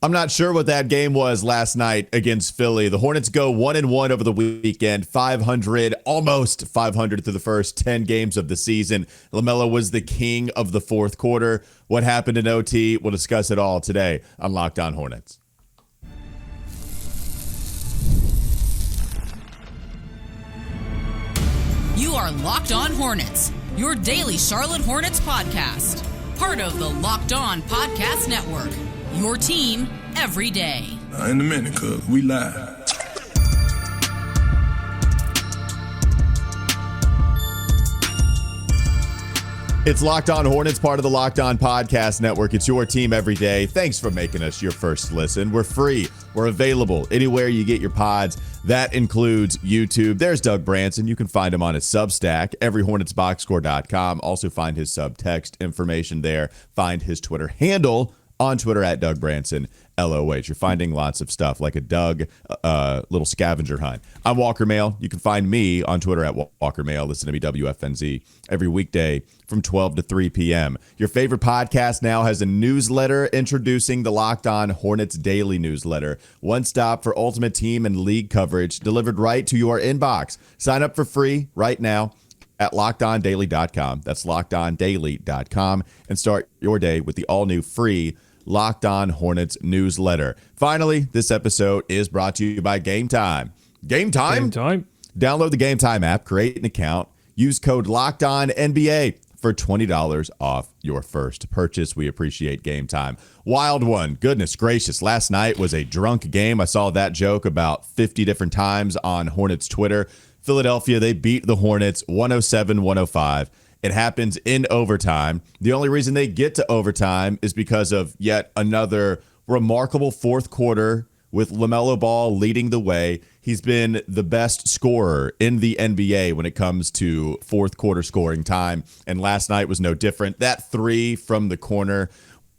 I'm not sure what that game was last night against Philly. The Hornets go 1-1 over the weekend, 500, almost 500 through the first 10 games of the season. LaMelo was the king of the fourth quarter. What happened in OT? We'll discuss it all today on Locked On Hornets. You are Locked On Hornets, your daily Charlotte Hornets podcast. Part of the Locked On Podcast Network. Your team every day. In a minute, cuz we live. It's Locked On Hornets, part of the Locked On Podcast Network. It's your team every day. Thanks for making us your first listen. We're free. We're available anywhere you get your pods. That includes YouTube. There's Doug Branson. You can find him on his Substack, everyhornetsboxscore.com. Also find his subtext information there. Find his Twitter handle on Twitter at Doug Branson, LOH. You're finding lots of stuff like a Doug little scavenger hunt. I'm Walker Mehl. You can find me on Twitter at Walker Mehl. Listen to me, WFNZ, every weekday from 12 to 3 p.m. Your favorite podcast now has a newsletter introducing the Locked On Hornets Daily Newsletter. One stop for ultimate team and league coverage delivered right to your inbox. Sign up for free right now at LockedOnDaily.com. That's LockedOnDaily.com, and start your day with the all-new free Locked On Hornets newsletter. Finally, this episode is brought to you by Game Time. Game Time? Game Time. Download the Game Time app, create an account, use code LOCKEDONNBA for $20 off your first purchase. We appreciate Game Time. Wild one. Goodness gracious. Last night was a drunk game. I saw that joke about 50 different times on Hornets Twitter. Philadelphia, they beat the Hornets 107-105. It happens in overtime. The only reason they get to overtime is because of yet another remarkable fourth quarter with LaMelo Ball leading the way. He's been the best scorer in the NBA when it comes to fourth quarter scoring time, and last night was no different. That three from the corner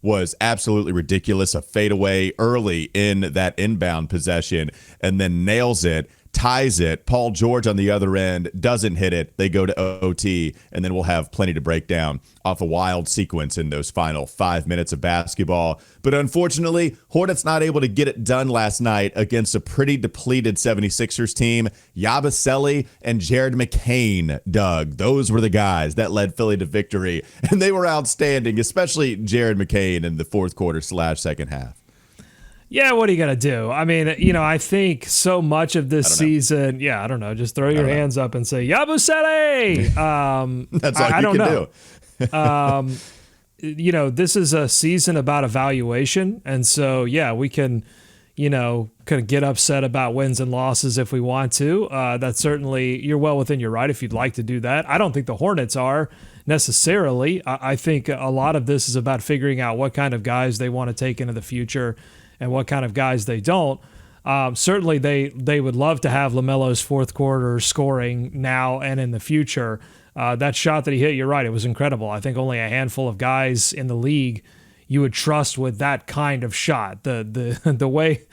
was absolutely ridiculous. A fadeaway early in that inbound possession, and then nails it. Ties it. Paul George on the other end doesn't hit it. They go to OT, and then we'll have plenty to break down off a wild sequence in those final 5 minutes of basketball. But unfortunately, Hornets not able to get it done last night against a pretty depleted 76ers team. Yabusele and Jared McCain, Doug. Those were the guys that led Philly to victory, and they were outstanding, especially Jared McCain in the fourth quarter / second half. Yeah, what are you going to do? I mean, I think so much of this season, I don't know, just throw your hands up and say, Yabusele! That's all you can do. This is a season about evaluation, and so, we can, kind of get upset about wins and losses if we want to. That's certainly, you're well within your right if you'd like to do that. I don't think the Hornets are necessarily. I think a lot of this is about figuring out what kind of guys they want to take into the future and what kind of guys they don't. Certainly, they would love to have LaMelo's fourth quarter scoring now and in the future. That shot that he hit, you're right, it was incredible. I think only a handful of guys in the league you would trust with that kind of shot. The way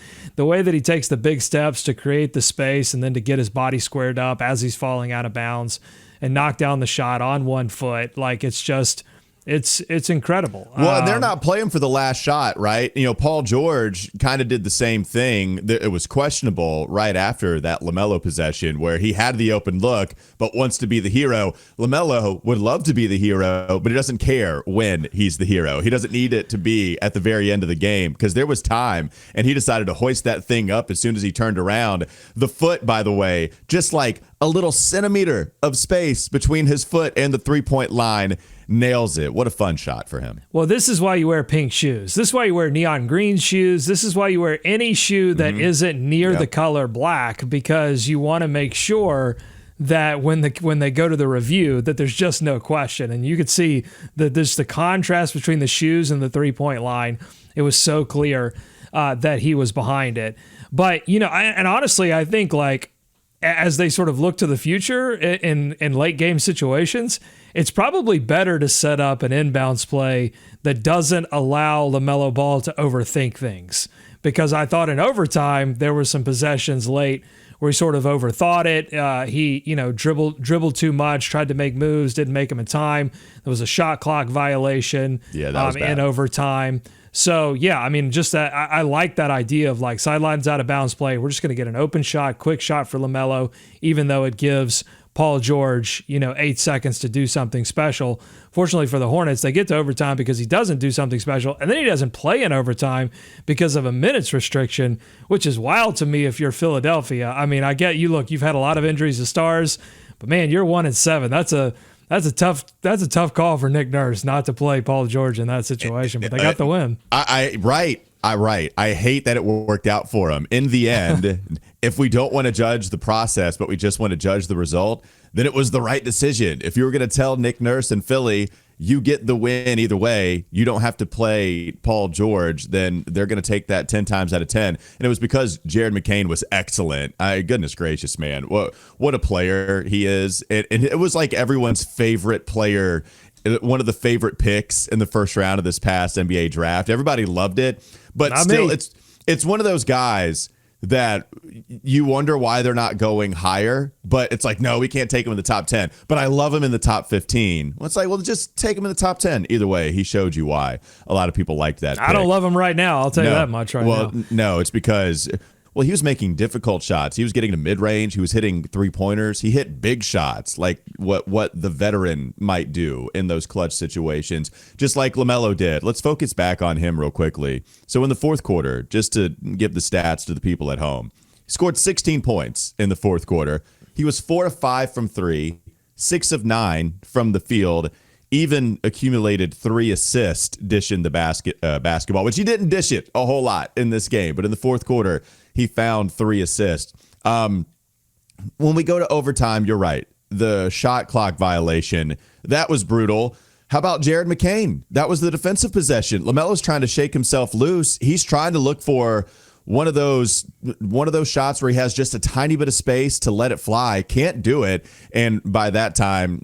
that he takes the big steps to create the space and then to get his body squared up as he's falling out of bounds and knock down the shot on 1 foot, like it's just. It's incredible. Well, they're not playing for the last shot, right? Paul George kind of did the same thing. It was questionable right after that LaMelo possession where he had the open look but wants to be the hero. LaMelo would love to be the hero, but he doesn't care when he's the hero. He doesn't need it to be at the very end of the game because there was time, and he decided to hoist that thing up as soon as he turned around. The foot, by the way, just like a little centimeter of space between his foot and the three-point line. Nails it. What a fun shot for him. Well, this is why you wear pink shoes. This is why you wear neon green shoes. This is why you wear any shoe that isn't near the color black, because you want to make sure that when they go to the review that there's just no question. And you could see that there's the contrast between the shoes and the three-point line. It was so clear that he was behind it. But, and honestly, I think like as they sort of look to the future in late game situations, it's probably better to set up an inbounds play that doesn't allow LaMelo Ball to overthink things. Because I thought in overtime, there were some possessions late where he sort of overthought it. He, dribbled too much, tried to make moves, didn't make them in time. There was a shot clock violation that was bad. in overtime. So, yeah, I mean, just that I like that idea of like sidelines out of bounds play. We're just going to get an open shot, quick shot for LaMelo, even though it gives Paul George, 8 seconds to do something special. Fortunately for the Hornets, they get to overtime because he doesn't do something special, and then he doesn't play in overtime because of a minutes restriction, which is wild to me if you're Philadelphia. I mean, I get you. Look, you've had a lot of injuries to stars, but man, you're 1-7. That's a tough call for Nick Nurse not to play Paul George in that situation, but they got the win. Right. I hate that it worked out for him. In the end, if we don't want to judge the process, but we just want to judge the result, then it was the right decision. If you were going to tell Nick Nurse and Philly, you get the win either way, you don't have to play Paul George, then they're going to take that 10 times out of 10. And it was because Jared McCain was excellent. Goodness gracious, man. What a player he is. And it was like everyone's favorite player, one of the favorite picks in the first round of this past NBA draft. Everybody loved it. But Not still, me. it's one of those guys that you wonder why they're not going higher, but it's like, no, we can't take him in the top 10, but I love him in the top 15. Well, it's like, well, just take him in the top 10. Either way, he showed you why a lot of people liked that I pick. don't love him right now. I'll tell you that much now. Well, no, it's because, well, he was making difficult shots. He was getting to mid-range. He was hitting three-pointers. He hit big shots, like what the veteran might do in those clutch situations, just like LaMelo did. Let's focus back on him real quickly. So in the fourth quarter, just to give the stats to the people at home, he scored 16 points in the fourth quarter. He was 4 of 5 from 3, 6 of 9 from the field, even accumulated 3 assists dishing the basketball, which he didn't dish it a whole lot in this game. But in the fourth quarter, he found 3 assists. When we go to overtime, you're right. The shot clock violation, that was brutal. How about Jared McCain? That was the defensive possession. LaMelo's trying to shake himself loose. He's trying to look for one of those shots where he has just a tiny bit of space to let it fly. Can't do it. And by that time,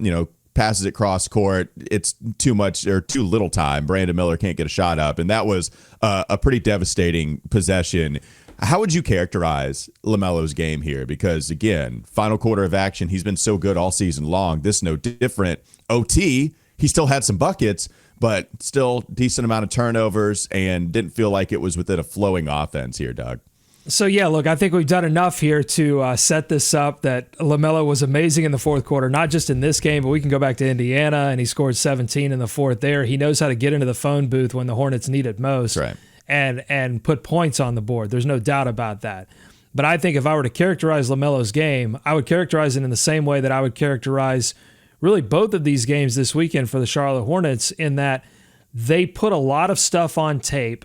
passes it cross court. It's too much or too little time. Brandon Miller can't get a shot up. And that was a pretty devastating possession. How would you characterize LaMelo's game here? Because, again, final quarter of action, he's been so good all season long. This no different. OT, he still had some buckets, but still decent amount of turnovers and didn't feel like it was within a flowing offense here, Doug. So, yeah, look, I think we've done enough here to set this up that LaMelo was amazing in the fourth quarter, not just in this game, but we can go back to Indiana, and he scored 17 in the fourth there. He knows how to get into the phone booth when the Hornets need it most. That's right. And put points on the board. There's no doubt about that. But I think if I were to characterize LaMelo's game, I would characterize it in the same way that I would characterize really both of these games this weekend for the Charlotte Hornets, in that they put a lot of stuff on tape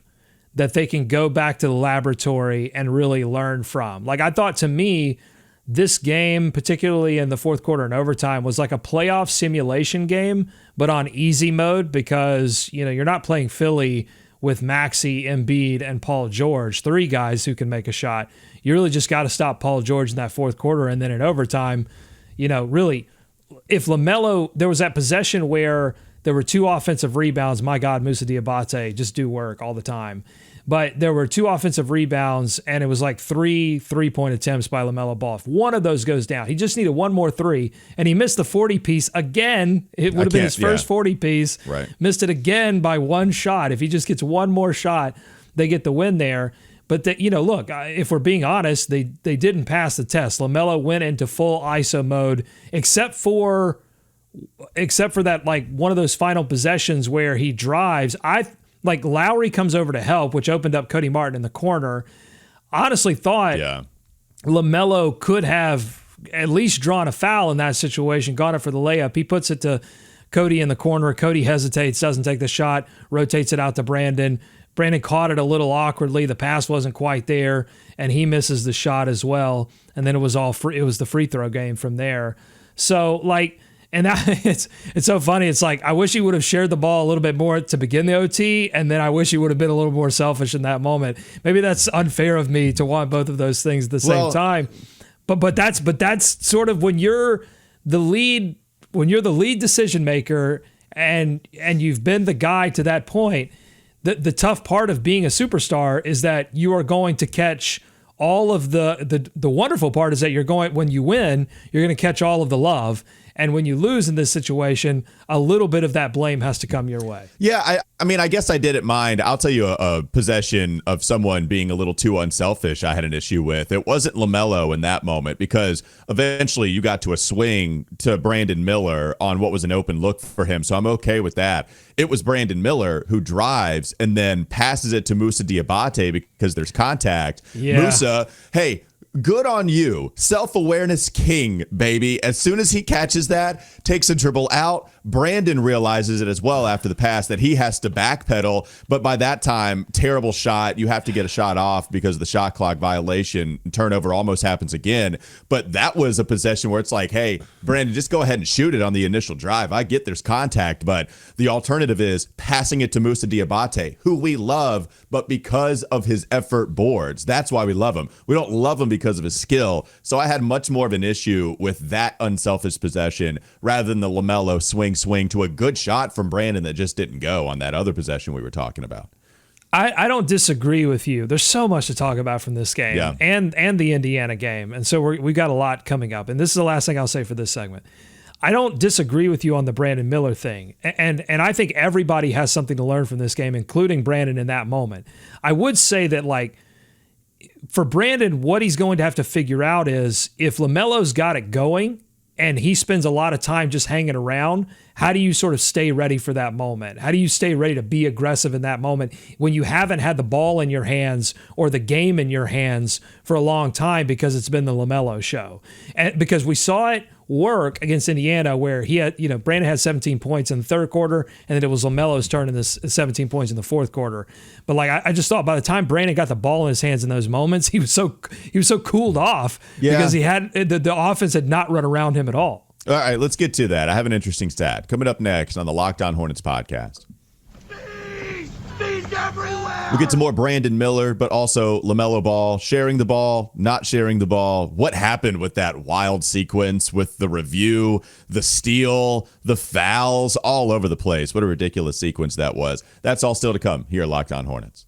that they can go back to the laboratory and really learn from. Like, I thought, to me, this game, particularly in the fourth quarter and overtime, was like a playoff simulation game, but on easy mode, because, you're not playing Philly with Maxey, Embiid, and Paul George, 3 guys who can make a shot. You really just got to stop Paul George in that fourth quarter. And then in overtime, really, if LaMelo, there was that possession where there were 2 offensive rebounds. My God, Moussa Diabate just do work all the time. But there were 2 offensive rebounds, and it was like 3 3-point attempts by LaMelo Ball. If one of those goes down, he just needed one more 3, and he missed the 40-piece again. It would have been his first 40-piece. Right. Missed it again by 1 shot. If he just gets one more shot, they get the win there. But, look, if we're being honest, they didn't pass the test. LaMelo went into full ISO mode, except for that, like, one of those final possessions where he drives. Like, Lowry comes over to help, which opened up Cody Martin in the corner. Honestly thought LaMelo could have at least drawn a foul in that situation, gone it for the layup. He puts it to Cody in the corner. Cody hesitates, doesn't take the shot, rotates it out to Brandon. Brandon caught it a little awkwardly. The pass wasn't quite there, and he misses the shot as well. And then it was the free throw game from there. So, like, and it's so funny. It's like, I wish he would have shared the ball a little bit more to begin the OT, and then I wish he would have been a little more selfish in that moment. Maybe that's unfair of me to want both of those things at the same time. But that's sort of when you're the lead decision maker and you've been the guy to that point. The tough part of being a superstar is that you are going to catch all of the wonderful part is that when you win, you're going to catch all of the love. And when you lose in this situation, a little bit of that blame has to come your way. Yeah, I mean, I guess I didn't mind. I'll tell you a possession of someone being a little too unselfish I had an issue with. It wasn't LaMelo in that moment because eventually you got to a swing to Brandon Miller on what was an open look for him, so I'm okay with that. It was Brandon Miller who drives and then passes it to Moussa Diabate because there's contact. Yeah. Moussa, hey, good on you. Self-awareness king, baby. As soon as he catches that, takes a dribble out, Brandon realizes it as well after the pass that he has to backpedal. But by that time, terrible shot. You have to get a shot off because of the shot clock violation. Turnover almost happens again. But that was a possession where it's like, hey, Brandon, just go ahead and shoot it on the initial drive. I get there's contact, but the alternative is passing it to Moussa Diabate, who we love, but because of his effort boards. That's why we love him. We don't love him because of his skill. So I had much more of an issue with that unselfish possession rather than the LaMelo swing to a good shot from Brandon that just didn't go on that other possession we were talking about. I don't disagree with you. There's so much to talk about from this game and the Indiana game. And so we got a lot coming up. And this is the last thing I'll say for this segment. I don't disagree with you on the Brandon Miller thing. And I think everybody has something to learn from this game, including Brandon in that moment. I would say that, like, for Brandon, what he's going to have to figure out is if LaMelo's got it going and he spends a lot of time just hanging around, how do you sort of stay ready for that moment? How do you stay ready to be aggressive in that moment when you haven't had the ball in your hands or the game in your hands for a long time because it's been the LaMelo show? And because we saw it work against Indiana where he had, Brandon had 17 points in the third quarter, and then it was LaMelo's turn in this 17 points in the fourth quarter. But like I just thought by the time Brandon got the ball in his hands in those moments, he was so cooled off because he had the offense had not run around him at all. All right, let's get to that. I have an interesting stat coming up next on the Locked On Hornets podcast. Bees everywhere! We'll get to more Brandon Miller, but also LaMelo Ball, sharing the ball, not sharing the ball. What happened with that wild sequence with the review, the steal, the fouls, all over the place. What a ridiculous sequence that was. That's all still to come here at Locked On Hornets.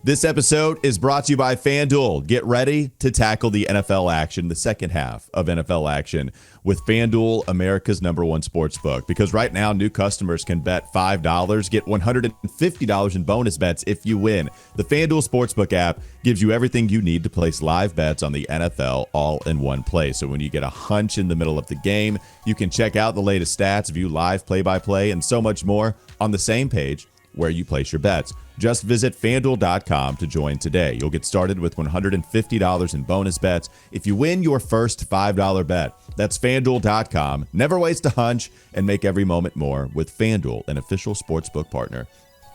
This episode is brought to you by FanDuel. Get ready to tackle the NFL action, the second half of NFL action, with FanDuel, America's #1 sportsbook. Because right now, new customers can bet $5, get $150 in bonus bets if you win. The FanDuel Sportsbook app gives you everything you need to place live bets on the NFL all in one place. So when you get a hunch in the middle of the game, you can check out the latest stats, view live play-by-play, and so much more on the same page where you place your bets. Just visit FanDuel.com to join today. You'll get started with $150 in bonus bets if you win your first $5 bet. That's FanDuel.com. Never waste a hunch and make every moment more with FanDuel, an official sportsbook partner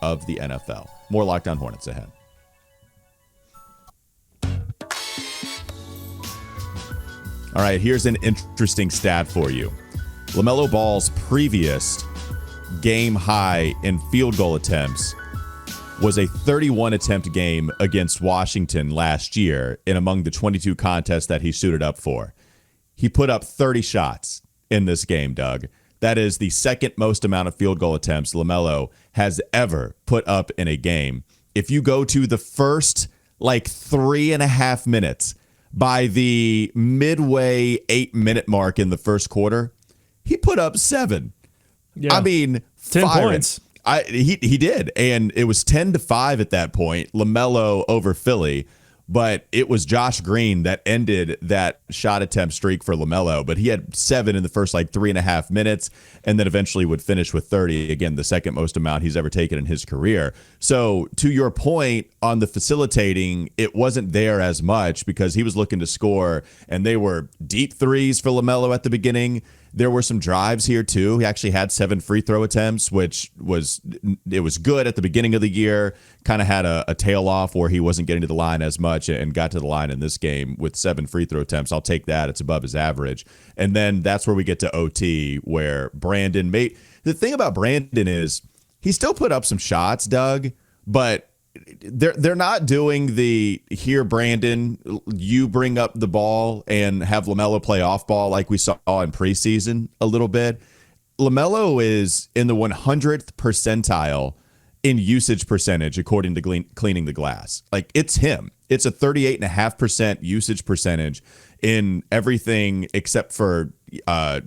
of the NFL. More Locked On Hornets ahead. All right, here's an interesting stat for you. LaMelo Ball's previous game high in field goal attempts was a 31 attempt game against Washington last year in among the 22 contests that he suited up for. He put up 30 shots in this game, Doug. That is the second most amount of field goal attempts LaMelo has ever put up in a game. If you go to the first 3.5 minutes, by the midway 8-minute mark in the first quarter, he put up 7. Yeah. I mean, 10 points. He did, and it was 10-5 at that point. LaMelo over Philly, but it was Josh Green that ended that shot attempt streak for LaMelo. But he had 7 in the first 3.5 minutes, and then eventually would finish with 30. Again, the second most amount he's ever taken in his career. So to your point on the facilitating, it wasn't there as much because he was looking to score, and they were deep threes for LaMelo at the beginning. There were some drives here too. He actually had 7 free throw attempts, which was good at the beginning of the year. Kind of had a tail off where he wasn't getting to the line as much and got to the line in this game with 7 free throw attempts. I'll take that. It's above his average. And then that's where we get to OT, where Brandon made. The thing about Brandon is he still put up some shots, Doug, but they're not doing the here, Brandon, you bring up the ball and have LaMelo play off ball like we saw in preseason a little bit. LaMelo is in the 100th percentile in usage percentage, according to Cleaning the Glass. It's him. It's a 38.5% usage percentage in everything except for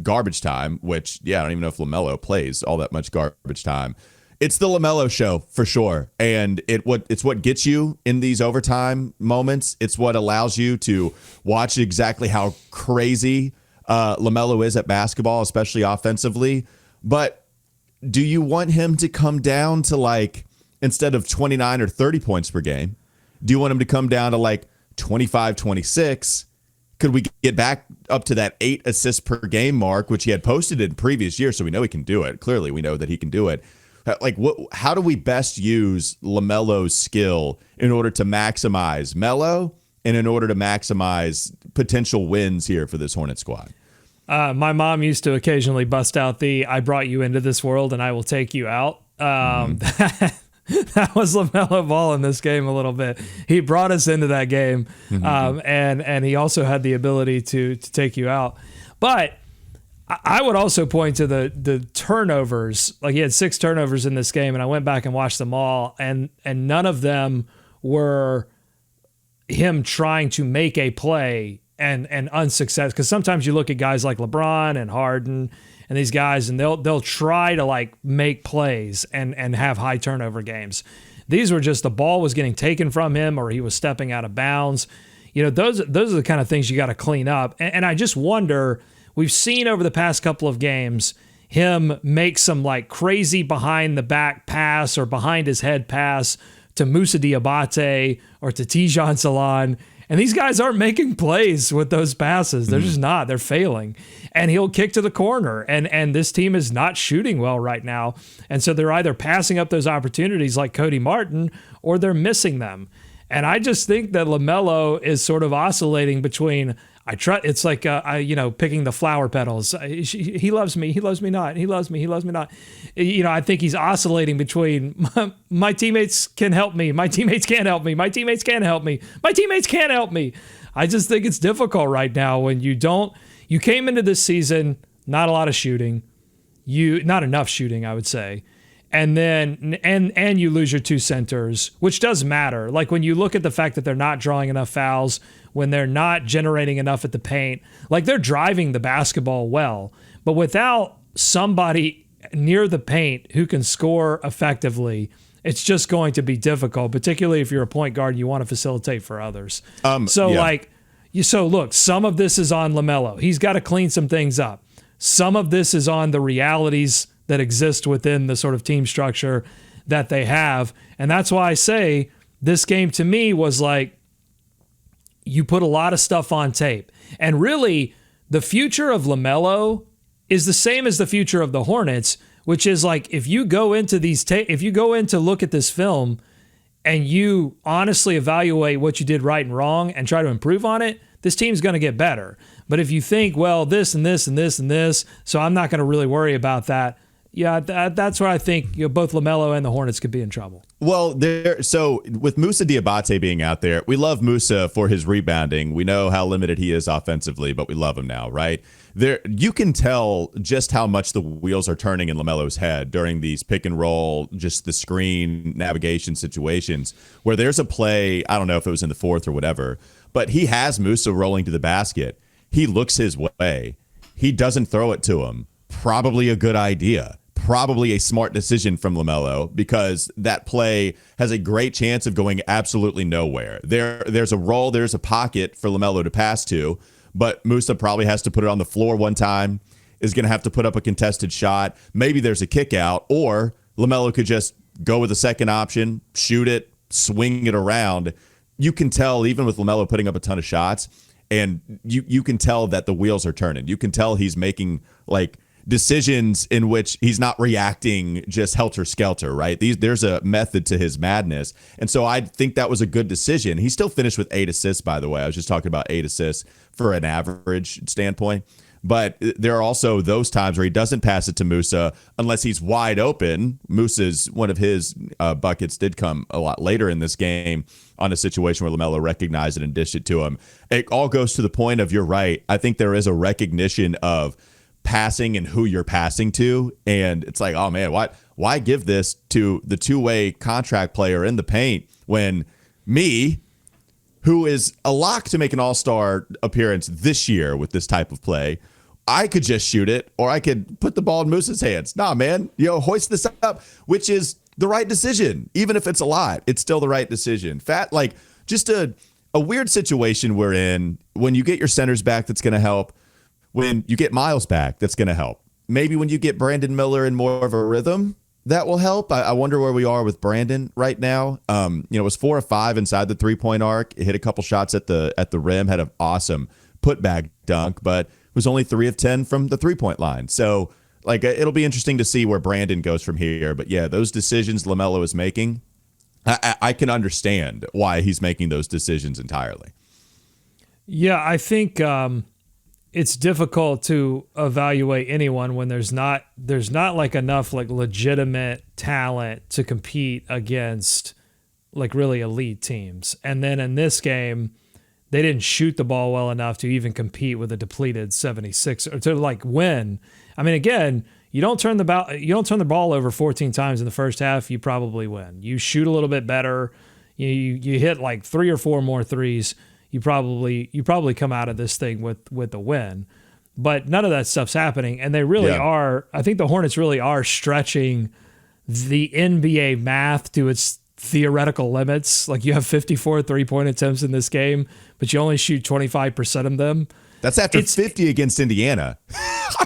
garbage time, which, I don't even know if LaMelo plays all that much garbage time. It's the LaMelo show for sure. And it's what gets you in these overtime moments. It's what allows you to watch exactly how crazy LaMelo is at basketball, especially offensively. But do you want him to come down to like, instead of 29 or 30 points per game, do you want him to come down to like 25, 26? Could we get back up to that 8 assists per game mark, which he had posted in previous years? So we know he can do it. Clearly, we know that he can do it. Like, how do we best use LaMelo's skill in order to maximize Melo and in order to maximize potential wins here for this Hornet squad? My mom used to occasionally bust out the "I brought you into this world and I will take you out." That was LaMelo Ball in this game a little bit. He brought us into that game, and he also had the ability to take you out. But I would also point to the turnovers. Like, he had 6 turnovers in this game, and I went back and watched them all, and none of them were him trying to make a play and unsuccessful. Because sometimes you look at guys like LeBron and Harden and these guys, and they'll try to like make plays and have high turnover games. These were just the ball was getting taken from him, or he was stepping out of bounds. You know, those are the kind of things you got to clean up. And I just wonder, we've seen over the past couple of games him make some like crazy behind the back pass or behind his head pass to Moussa Diabate or to Tijan Salon. And these guys aren't making plays with those passes. They're just not. They're failing. And he'll kick to the corner. And this team is not shooting well right now. And so they're either passing up those opportunities like Cody Martin, or they're missing them. And I just think that LaMelo is sort of oscillating between, it's like, picking the flower petals. He loves me. He loves me not. He loves me. He loves me not. You know, I think he's oscillating between my teammates can help me. My teammates can't help me. My teammates can't help me. My teammates can't help me. I just think it's difficult right now when you came into this season, not a lot of shooting, not enough shooting, I would say. And then, and you lose your 2 centers, which does matter. Like, when you look at the fact that they're not drawing enough fouls, when they're not generating enough at the paint, like, they're driving the basketball well, but without somebody near the paint who can score effectively, it's just going to be difficult, particularly if you're a point guard and you want to facilitate for others. So look, some of this is on LaMelo. He's got to clean some things up. Some of this is on the realities that exist within the sort of team structure that they have. And that's why I say this game to me was like, you put a lot of stuff on tape. And really, the future of LaMelo is the same as the future of the Hornets, which is like, if you go into look at this film and you honestly evaluate what you did right and wrong and try to improve on it, this team's going to get better. But if you think, well, this and this and this and this, so I'm not going to really worry about that, that's where I think both LaMelo and the Hornets could be in trouble. Well, so with Moussa Diabate being out there, we love Moussa for his rebounding. We know how limited he is offensively, but we love him now, right? You can tell just how much the wheels are turning in LaMelo's head during these pick and roll, just the screen navigation situations where there's a play, I don't know if it was in the 4th or whatever, but he has Moussa rolling to the basket. He looks his way. He doesn't throw it to him. Probably a good idea. Probably a smart decision from LaMelo, because that play has a great chance of going absolutely nowhere. There's a roll, there's a pocket for LaMelo to pass to, but Moussa probably has to put it on the floor one time, is going to have to put up a contested shot. Maybe there's a kick out, or LaMelo could just go with a second option, shoot it, swing it around. You can tell, even with LaMelo putting up a ton of shots, and you can tell that the wheels are turning. You can tell he's making like decisions in which he's not reacting just helter-skelter, right? There's a method to his madness. And so I think that was a good decision. He still finished with 8 assists, by the way. I was just talking about 8 assists for an average standpoint. But there are also those times where he doesn't pass it to Moussa unless he's wide open. Moussa's, one of his buckets did come a lot later in this game on a situation where LaMelo recognized it and dished it to him. It all goes to the point of, you're right, I think there is a recognition of passing and who you're passing to, and it's like, oh man, why give this to the two-way contract player in the paint when me, who is a lock to make an all-star appearance this year with this type of play, I could just shoot it, or I could put the ball in Moose's hands. Nah, man, hoist this up, which is the right decision. Even if it's a lot, it's still the right decision. Just a weird situation we're in when you get your centers back, that's going to help. When you get Miles back, that's going to help. Maybe when you get Brandon Miller in more of a rhythm, that will help. I wonder where we are with Brandon right now. It was 4 of 5 inside the 3-point arc. It hit a couple shots at the rim, had an awesome putback dunk, but was only 3 of 10 from the 3-point line. So it'll be interesting to see where Brandon goes from here. But yeah, those decisions LaMelo is making, I can understand why he's making those decisions entirely. Yeah, I think it's difficult to evaluate anyone when there's not enough legitimate talent to compete against really elite teams. And then in this game, they didn't shoot the ball well enough to even compete with a depleted 76 or to win. I mean, again, you don't turn the ball over 14 times in the first half, you probably win. You shoot a little bit better. You hit 3 or 4 more threes. You probably come out of this thing with a win. But none of that stuff's happening, and they really are. I think the Hornets really are stretching the NBA math to its theoretical limits. You have 54 3-point attempts in this game, but you only shoot 25% of them. That's after 50 against Indiana.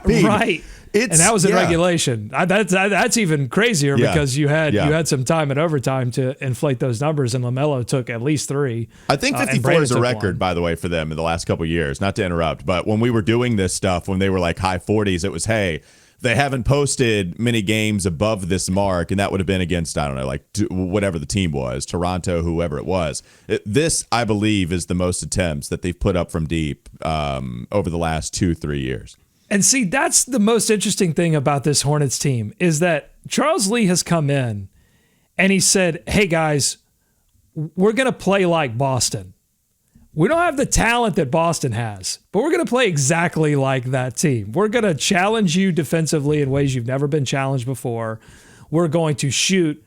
Right. And that was in regulation. That's even crazier because you had some time in overtime to inflate those numbers, and LaMelo took at least 3. I think 54 is a record, by the way, for them in the last couple of years. Not to interrupt, but when we were doing this stuff, when they were high 40s, it was, hey, they haven't posted many games above this mark, and that would have been against, I don't know, whatever the team was, Toronto, whoever it was. This, I believe, is the most attempts that they've put up from deep over the last 2-3 years. And see, that's the most interesting thing about this Hornets team is that Charles Lee has come in and he said, hey, guys, we're going to play like Boston. We don't have the talent that Boston has, but we're going to play exactly like that team. We're going to challenge you defensively in ways you've never been challenged before. We're going to shoot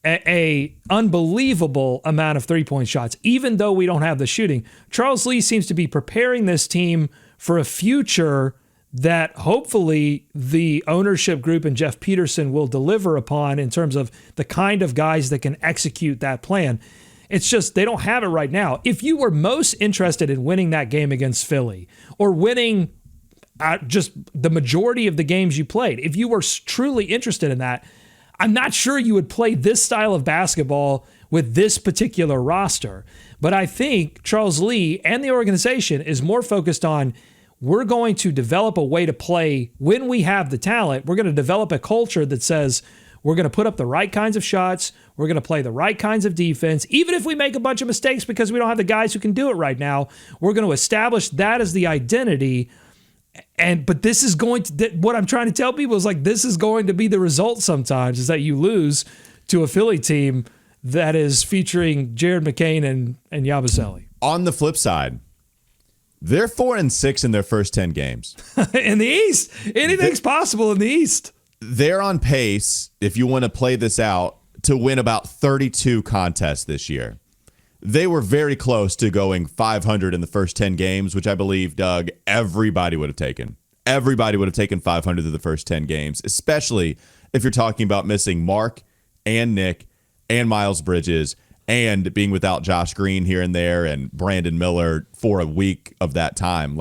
a unbelievable amount of 3-point shots, even though we don't have the shooting. Charles Lee seems to be preparing this team for a future that hopefully the ownership group and Jeff Peterson will deliver upon in terms of the kind of guys that can execute that plan. It's just they don't have it right now. If you were most interested in winning that game against Philly or winning just the majority of the games you played, if you were truly interested in that, I'm not sure you would play this style of basketball with this particular roster. But I think Charles Lee and the organization is more focused on we're going to develop a way to play when we have the talent. We're going to develop a culture that says we're going to put up the right kinds of shots. We're going to play the right kinds of defense. Even if we make a bunch of mistakes because we don't have the guys who can do it right now, we're going to establish that as the identity. But this is going to, what I'm trying to tell people is this is going to be the result sometimes, is that you lose to a Philly team that is featuring Jared McCain and Yabusele. On the flip side, they're 4-6 in their first 10 games. In the East. Anything's possible in the East. They're on pace, if you want to play this out, to win about 32 contests this year. They were very close to going 500 in the first 10 games, which I believe, Doug, everybody would have taken. Everybody would have taken 500 in the first 10 games, especially if you're talking about missing Mark and Nick and Miles Bridges and being without Josh Green here and there and Brandon Miller for a week of that time.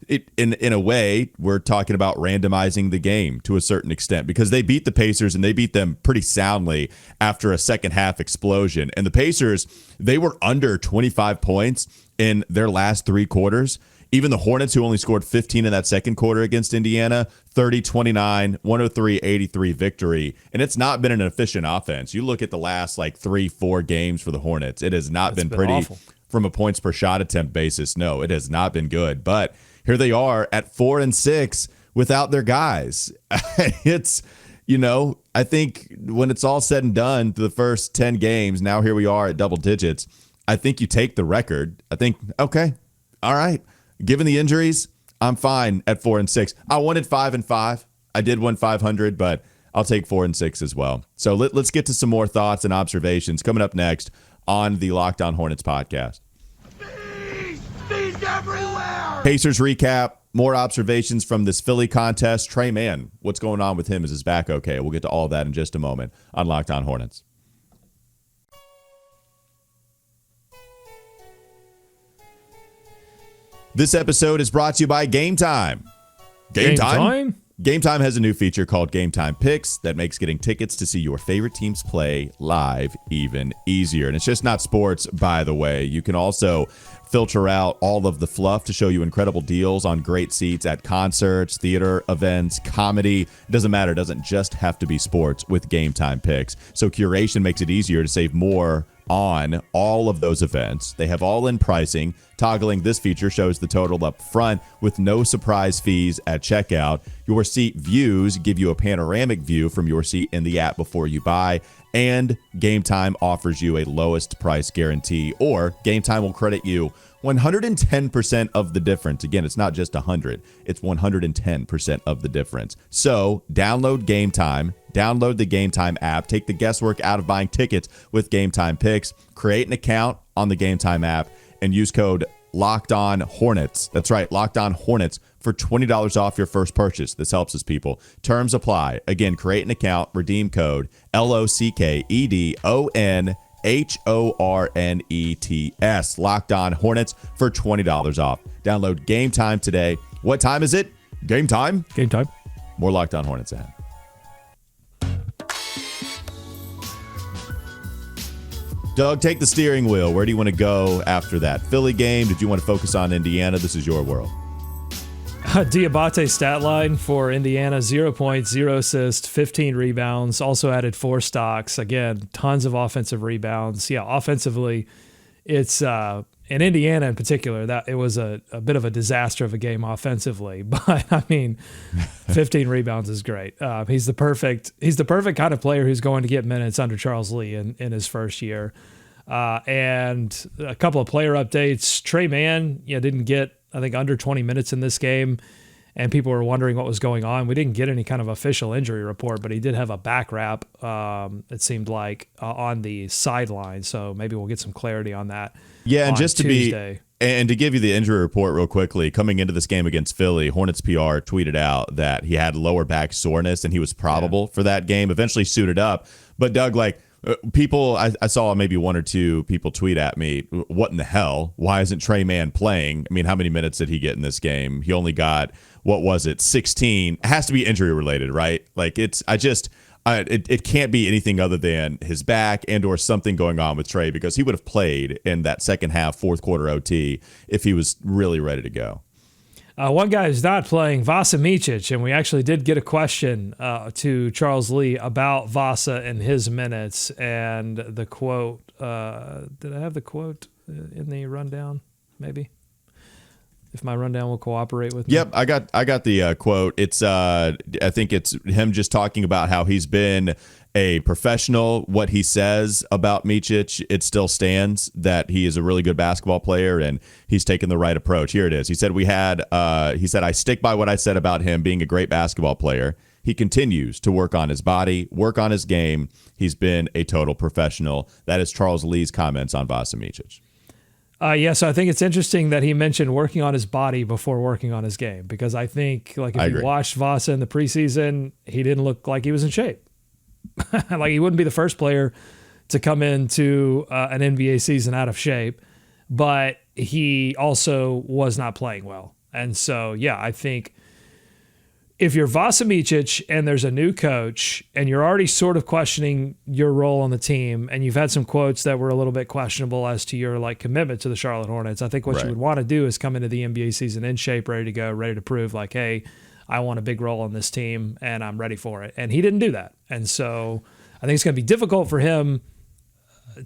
In a way, we're talking about randomizing the game to a certain extent because they beat the Pacers and they beat them pretty soundly after a second half explosion. And the Pacers, they were under 25 points in their last 3 quarters. Even the Hornets, who only scored 15 in that second quarter against Indiana, 30-29, 103-83 victory. And it's not been an efficient offense. You look at the last 3-4 games for the Hornets. It has not been pretty awful. From a points per shot attempt basis. No, it has not been good. But here they are at 4-6 without their guys. It's, I think when it's all said and done, the first 10 games, now here we are at double digits. I think you take the record. I think, okay, all right. Given the injuries, I'm fine at 4-6. I wanted 5-5. I did win 500, but I'll take 4-6 as well. So let's get to some more thoughts and observations coming up next on the Locked On Hornets podcast. Pacers recap, more observations from this Philly contest. Trey Mann, what's going on with him? Is his back okay? We'll get to all of that in just a moment on Locked On Hornets. This episode is brought to you by Game Time. Game Time? Game Time has a new feature called Game Time Picks that makes getting tickets to see your favorite teams play live even easier. And it's just not sports, by the way. You can also filter out all of the fluff to show you incredible deals on great seats at concerts, theater events, comedy. It doesn't matter. It doesn't just have to be sports with Game Time Picks. So curation makes it easier to save more on all of those events. They have all-in pricing. Toggling this feature shows the total up front with no surprise fees at checkout. Your seat views give you a panoramic view from your seat in the app before you buy. And Game Time offers you a lowest price guarantee, or Game Time will credit you 110% of the difference. Again, it's not just 100, it's 110% of the difference. So download Game Time, download the Game Time app, take the guesswork out of buying tickets with Game Time Picks, create an account on the Game Time app, and use code Locked On Hornets. That's right, Locked On Hornets for $20 off your first purchase. This helps us, people. Terms apply. Again, create an account, redeem code LOCKEDONHORNETS. Locked On Hornets for $20 off. Download Game Time today. What time is it? Game time? Game time. More Locked On Hornets ahead. Doug, take the steering wheel. Where do you want to go after that Philly game? Did you want to focus on Indiana? This is your world. Diabate stat line for Indiana: 0 points, 0 assists, 15 rebounds. Also added 4 stocks. Again, tons of offensive rebounds. Yeah, offensively, it's in Indiana in particular that it was a bit of a disaster of a game offensively. But I mean, 15 rebounds is great. He's the perfect kind of player who's going to get minutes under Charles Lee in his first year. And a couple of player updates. Trey Mann, didn't get, I think, under 20 minutes in this game, and people were wondering what was going on. We didn't get any kind of official injury report, but he did have a back wrap, it seemed like, on the sideline. So maybe we'll get some clarity on that. Yeah, and just to Tuesday. To give you the injury report real quickly, coming into this game against Philly, Hornets PR tweeted out that he had lower back soreness and he was probable for that game. Eventually suited up, but Doug, people, I saw maybe 1 or 2 people tweet at me, what in the hell? Why isn't Trey Mann playing? I mean, how many minutes did he get in this game? He only got, 16? It has to be injury related, right? It can't be anything other than his back and or something going on with Trey, because he would have played in that second half, fourth quarter OT if he was really ready to go. One guy who's not playing, Vasa Micic, and we actually did get a question to Charles Lee about Vasa and his minutes and the quote. Did I have the quote in the rundown? Maybe, if my rundown will cooperate with me. Yep, I got the quote. It's I think it's him just talking about how he's been a professional. What he says about Micic, it still stands, that he is a really good basketball player and he's taken the right approach. Here it is. He said I stick by what I said about him being a great basketball player. He continues to work on his body, work on his game. He's been a total professional. That is Charles Lee's comments on Vasa Micic. So I think it's interesting that he mentioned working on his body before working on his game, because I think if you watched Vasa in the preseason, he didn't look like he was in shape. He wouldn't be the first player to come into an NBA season out of shape, but he also was not playing well. And so, I think if you're Vasa Micic and there's a new coach and you're already sort of questioning your role on the team, and you've had some quotes that were a little bit questionable as to your commitment to the Charlotte Hornets, I think what you would want to do is come into the NBA season in shape, ready to go, ready to prove hey, I want a big role on this team and I'm ready for it. And he didn't do that. And so I think it's going to be difficult for him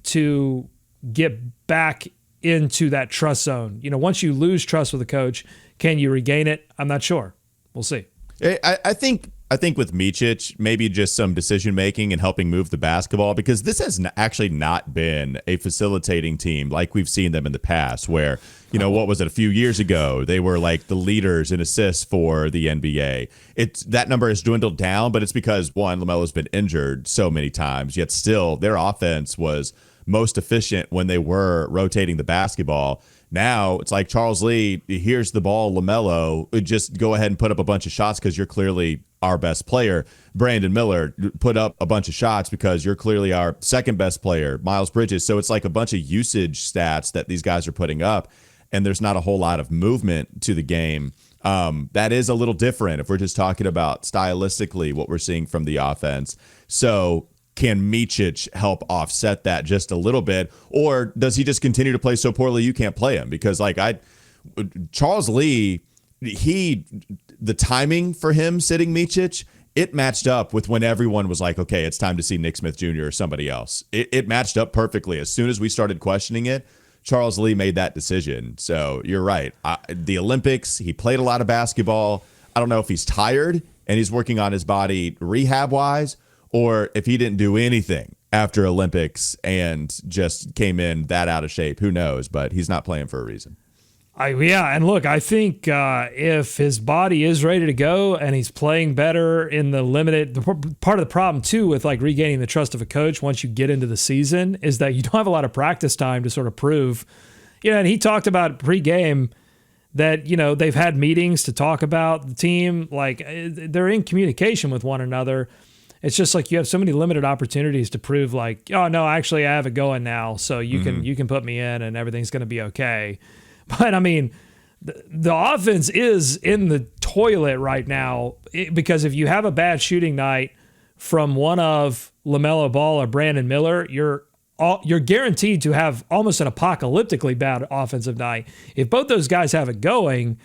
to get back into that trust zone. Once you lose trust with a coach, can you regain it? I'm not sure. We'll see. I think with Micic, maybe just some decision making and helping move the basketball, because this has actually not been a facilitating team like we've seen them in the past, where, what was it, a few years ago, they were the leaders in assists for the NBA. That number has dwindled down, but it's because, one, LaMelo's been injured so many times, yet still their offense was most efficient when they were rotating the basketball. Now it's like Charles Lee, here's the ball, LaMelo, just go ahead and put up a bunch of shots because you're clearly our best player. Brandon Miller, put up a bunch of shots because you're clearly our second best player. Miles Bridges. So it's like a bunch of usage stats that these guys are putting up, and there's not a whole lot of movement to the game. That is a little different if we're just talking about stylistically what we're seeing from the offense. So can Micic help offset that just a little bit, or does he just continue to play so poorly you can't play him? Because Charles Lee, the timing for him sitting Micic, it matched up with when everyone was like, okay, it's time to see Nick Smith Jr. or somebody else. It matched up perfectly. As soon as we started questioning it, Charles Lee made that decision. So you're right. The Olympics, he played a lot of basketball. I don't know if he's tired and he's working on his body rehab-wise, or if he didn't do anything after Olympics and just came in that out of shape. Who knows? But he's not playing for a reason. And look, I think if his body is ready to go and he's playing better in the limited, part of the problem too with like regaining the trust of a coach once you get into the season is that you don't have a lot of practice time to sort of prove, and he talked about pregame that, they've had meetings to talk about the team, like they're in communication with one another. It's just like you have so many limited opportunities to prove like, oh no, actually I have it going now. So you can put me in and everything's going to be okay. But I mean, the offense is in the toilet right now because if you have a bad shooting night from one of LaMelo Ball or Brandon Miller, you're guaranteed to have almost an apocalyptically bad offensive night. If both those guys have it going,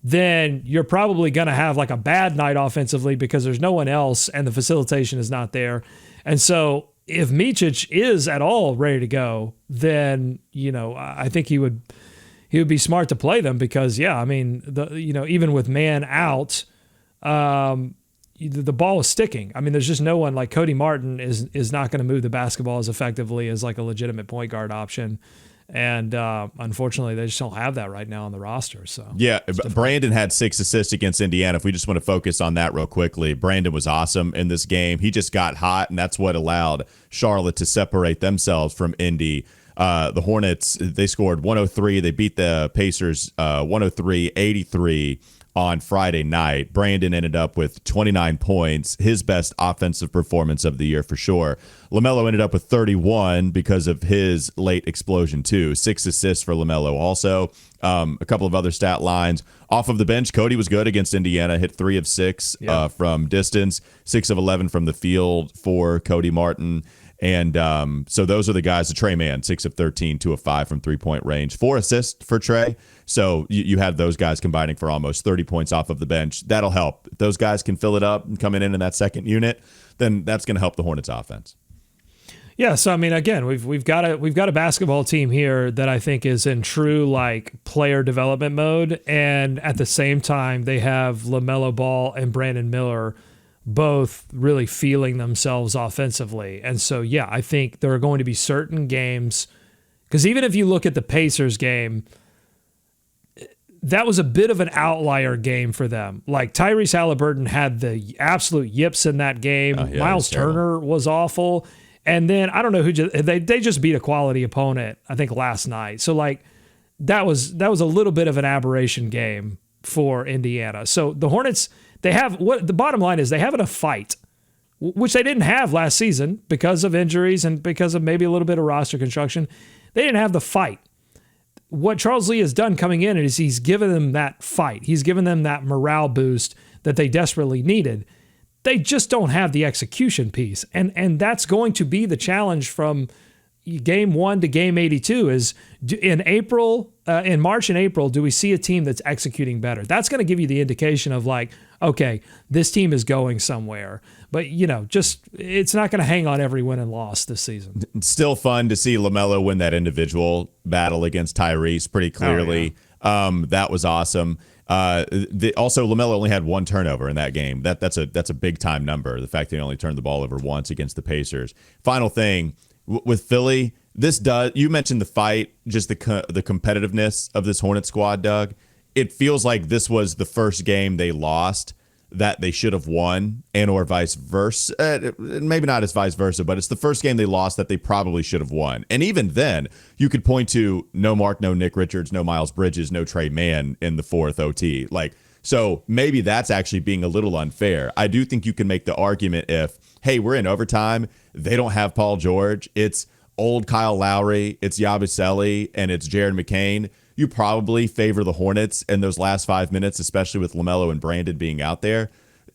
then you're probably going to have like a bad night offensively because there's no one else and the facilitation is not there. And so if Micic is at all ready to go, then, I think he would be smart to play them because, even with Mann out, the ball is sticking. I mean, there's just no one like Cody Martin is not going to move the basketball as effectively as like a legitimate point guard option. And unfortunately, they just don't have that right now on the roster. So yeah, Brandon had 6 assists against Indiana. If we just want to focus on that real quickly, Brandon was awesome in this game. He just got hot, and that's what allowed Charlotte to separate themselves from Indy. The Hornets, they scored 103. They beat the Pacers 103-83 on Friday night. Brandon ended up with 29 points, his best offensive performance of the year for sure. LaMelo ended up with 31 because of his late explosion too. 6 assists for LaMelo also. A couple of other stat lines. Off of the bench, Cody was good against Indiana, hit 3 of 6 from distance, 6 of 11 from the field for Cody Martin. And so those are the guys. The Trey Mann, 6 of 13, 2 of 5 from three-point range, 4 assists for Trey. So you had those guys combining for almost 30 points off of the bench. That'll help. If those guys can fill it up and coming in that second unit, then that's going to help the Hornets offense. Yeah, so I mean, again, we've got a basketball team here that I think is in true like player development mode, and at the same time they have LaMelo Ball and Brandon Miller both really feeling themselves offensively. And so, yeah, I think there are going to be certain games, because even if you look at the Pacers game, that was a bit of an outlier game for them. Like Tyrese Halliburton had the absolute yips in that game. Miles Turner was awful. And then I don't know who they just beat a quality opponent, I think last night. So like that was a little bit of an aberration game for Indiana. So the Hornets, they have what the bottom line is they have enough fight, which they didn't have last season because of injuries and because of maybe a little bit of roster construction. They didn't have the fight. What Charles Lee has done coming in is he's given them that fight. He's given them that morale boost that they desperately needed. They just don't have the execution piece. And that's going to be the challenge from game 1 to game 82 is in March and April, do we see a team that's executing better? That's going to give you the indication of like, okay, this team is going somewhere. But, it's not going to hang on every win and loss this season. It's still fun to see LaMelo win that individual battle against Tyrese pretty clearly. Oh, yeah. That was awesome. Also, LaMelo only had 1 turnover in that game. That's a big time number. The fact that he only turned the ball over once against the Pacers. Final thing with Philly, you mentioned the fight, just the competitiveness of this Hornet squad, Doug. It feels like this was the first game they lost that they should have won, and or vice versa. Maybe not as vice versa, but it's the first game they lost that they probably should have won. And even then, you could point to no Mark, no Nick Richards, no Miles Bridges, no Trey Mann in the fourth OT. So maybe that's actually being a little unfair. I do think you can make the argument if, hey, we're in overtime, they don't have Paul George, it's old Kyle Lowry, it's Yabusele, and it's Jared McCain. You probably favor the Hornets in those last 5 minutes, especially with LaMelo and Brandon being out there.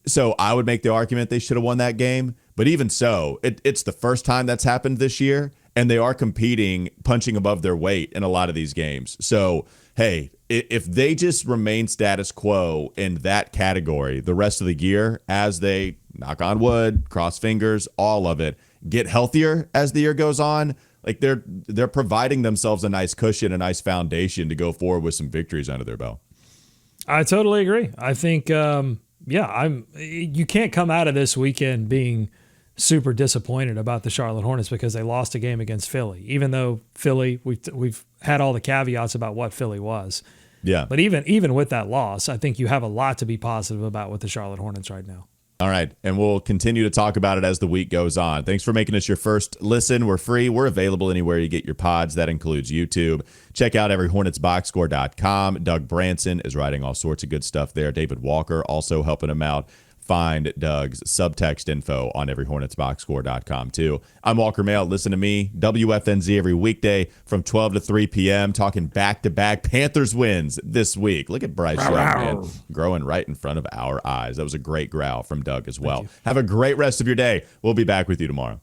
So I would make the argument they should have won that game. But even so, it's the first time that's happened this year, and they are competing, punching above their weight in a lot of these games. So, hey, if they just remain status quo in that category the rest of the year, as they, knock on wood, cross fingers, all of it, get healthier as the year goes on, they're providing themselves a nice cushion, a nice foundation to go forward with some victories under their belt. I totally agree. I think, you can't come out of this weekend being super disappointed about the Charlotte Hornets because they lost a game against Philly, even though Philly, we've had all the caveats about what Philly was. Yeah. But even with that loss, I think you have a lot to be positive about with the Charlotte Hornets right now. All right, and we'll continue to talk about it as the week goes on. Thanks for making us your first listen. We're free. We're available anywhere you get your pods. That includes YouTube. Check out everyhornetsboxscore.com. Doug Branson is writing all sorts of good stuff there. David Walker also helping him out. Find Doug's subtext info on everyhornetsboxscore.com too. I'm Walker Mehl. Listen to me, WFNZ, every weekday from 12 to 3 p.m. talking back-to-back Panthers wins this week. Look at Bryce Young, man, growing right in front of our eyes. That was a great growl from Doug as well. Have a great rest of your day. We'll be back with you tomorrow.